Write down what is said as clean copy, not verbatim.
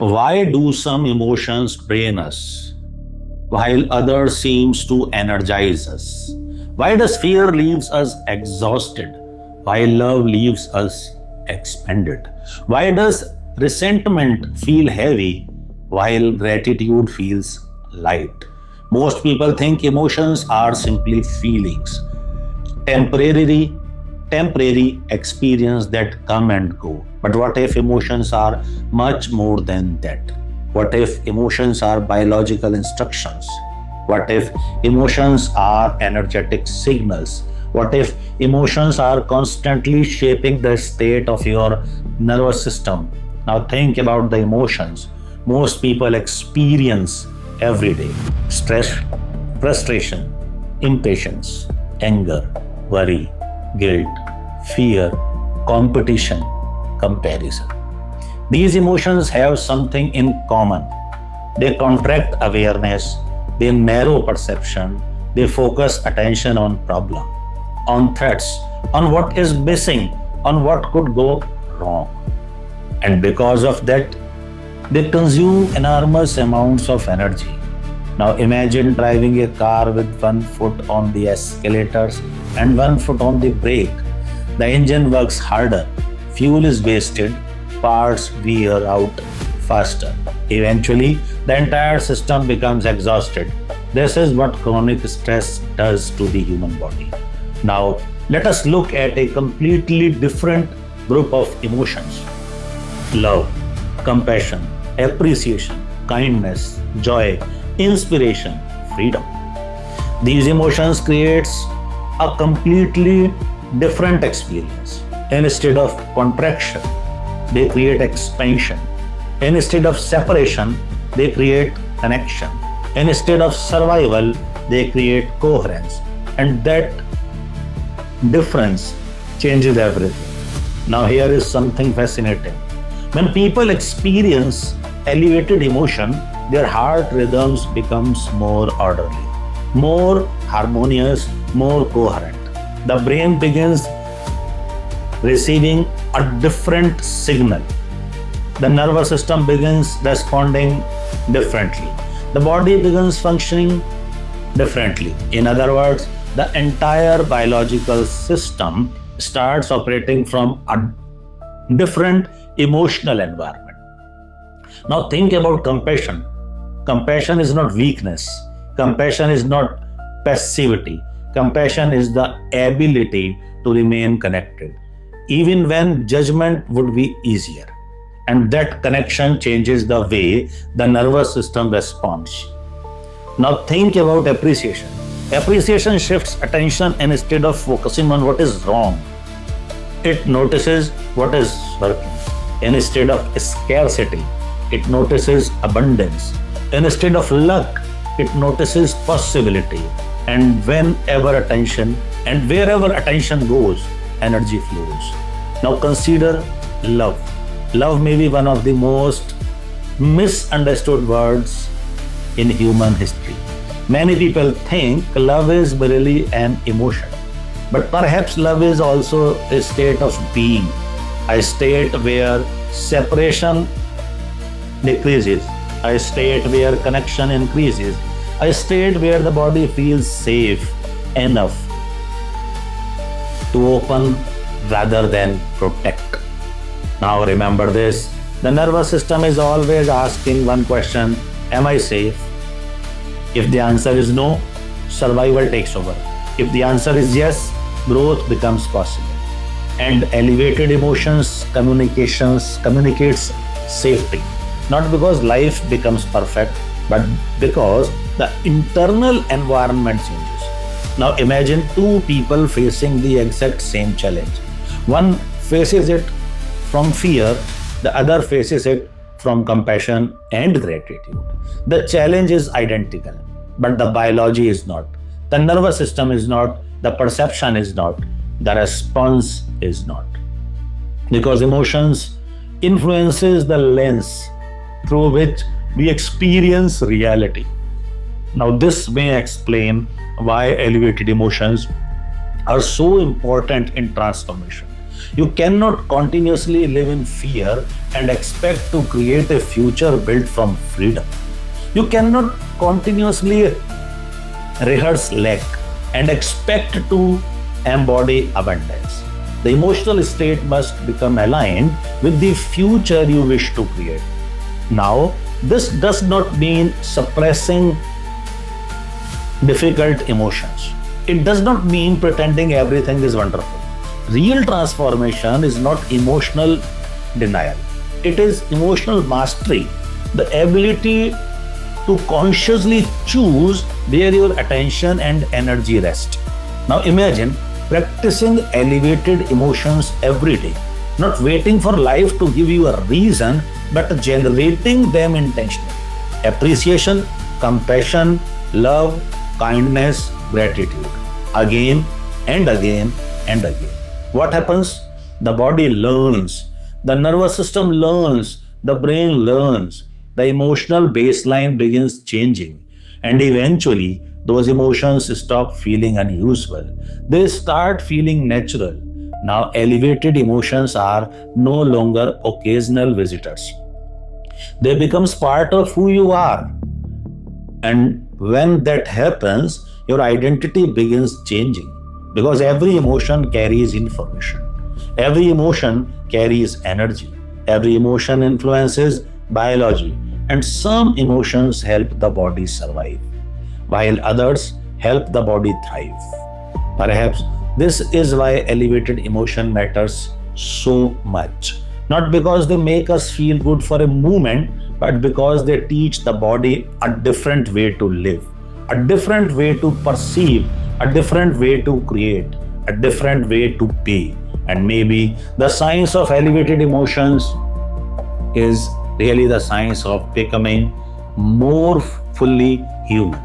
Why do some emotions drain us while others seems to energize us? Why does fear leaves us exhausted while love leaves us expanded? Why does resentment feel heavy while gratitude feels light? Most people think emotions are simply feelings, temporary temporary experience that come and go. But what if emotions are much more than that? What if emotions are biological instructions? What if emotions are energetic signals? What if emotions are constantly shaping the state of your nervous system? Now think about the emotions most people experience every day: stress, frustration, impatience, anger, worry, guilt, fear, competition, comparison. These emotions have something in common. They contract awareness, they narrow perception, they focus attention on problem, on threats, on what is missing, on what could go wrong. And because of that, they consume enormous amounts of energy. Now imagine driving a car with one foot on the escalators and one foot on the brake. The engine works harder, fuel is wasted, parts wear out faster. Eventually, the entire system becomes exhausted. This is what chronic stress does to the human body. Now, let us look at a completely different group of emotions: love, compassion, appreciation, kindness, joy, inspiration, freedom. These emotions creates a completely different experience. Instead of contraction, they create expansion. Instead of separation, they create connection. Instead of survival, they create coherence. And that difference changes everything. Now here is something fascinating. When people experience elevated emotion, their heart rhythms becomes more orderly, more harmonious, more coherent. The brain begins receiving a different signal. The nervous system begins responding differently. The body begins functioning differently. In other words, the entire biological system starts operating from a different emotional environment. Now think about compassion. Compassion is not weakness. Compassion is not passivity. Compassion is the ability to remain connected, even when judgment would be easier. And that connection changes the way the nervous system responds. Now think about appreciation. Appreciation shifts attention, and instead of focusing on what is wrong, it notices what is working. Instead of scarcity, it notices abundance. Instead of luck, it notices possibility. And whenever attention and wherever attention goes, energy flows. Now consider love. Love may be one of the most misunderstood words in human history. Many people think love is merely an emotion, but perhaps love is also a state of being, a state where separation decreases, a state where connection increases, a state where the body feels safe enough to open rather than protect. Now remember this, the nervous system is always asking one question: am I safe? If the answer is no, survival takes over. If the answer is yes, growth becomes possible. And elevated emotions communicates safety. Not because life becomes perfect, but because the internal environment changes. Now imagine two people facing the exact same challenge. One faces it from fear, the other faces it from compassion and gratitude. The challenge is identical, but the biology is not. The nervous system is not. The perception is not. The response is not. Because emotions influences the lens through which we experience reality. Now this may explain why elevated emotions are so important in transformation. You cannot continuously live in fear and expect to create a future built from freedom. You cannot continuously rehearse lack and expect to embody abundance. The emotional state must become aligned with the future you wish to create. Now, this does not mean suppressing difficult emotions. It does not mean pretending everything is wonderful. Real transformation is not emotional denial, it is emotional mastery, the ability to consciously choose where your attention and energy rest. Now imagine practicing elevated emotions every day, not waiting for life to give you a reason, but generating them intentionally. Appreciation, compassion, love, kindness, gratitude. Again and again and again. What happens? The body learns, the nervous system learns, the brain learns, the emotional baseline begins changing, and eventually those emotions stop feeling unusual. They start feeling natural. Now, elevated emotions are no longer occasional visitors. They become part of who you are. And when that happens, your identity begins changing because every emotion carries information. Every emotion carries energy. Every emotion influences biology. And some emotions help the body survive, while others help the body thrive. Perhaps this is why elevated emotion matters so much. Not because they make us feel good for a moment, but because they teach the body a different way to live, a different way to perceive, a different way to create, a different way to be. And maybe the science of elevated emotions is really the science of becoming more fully human.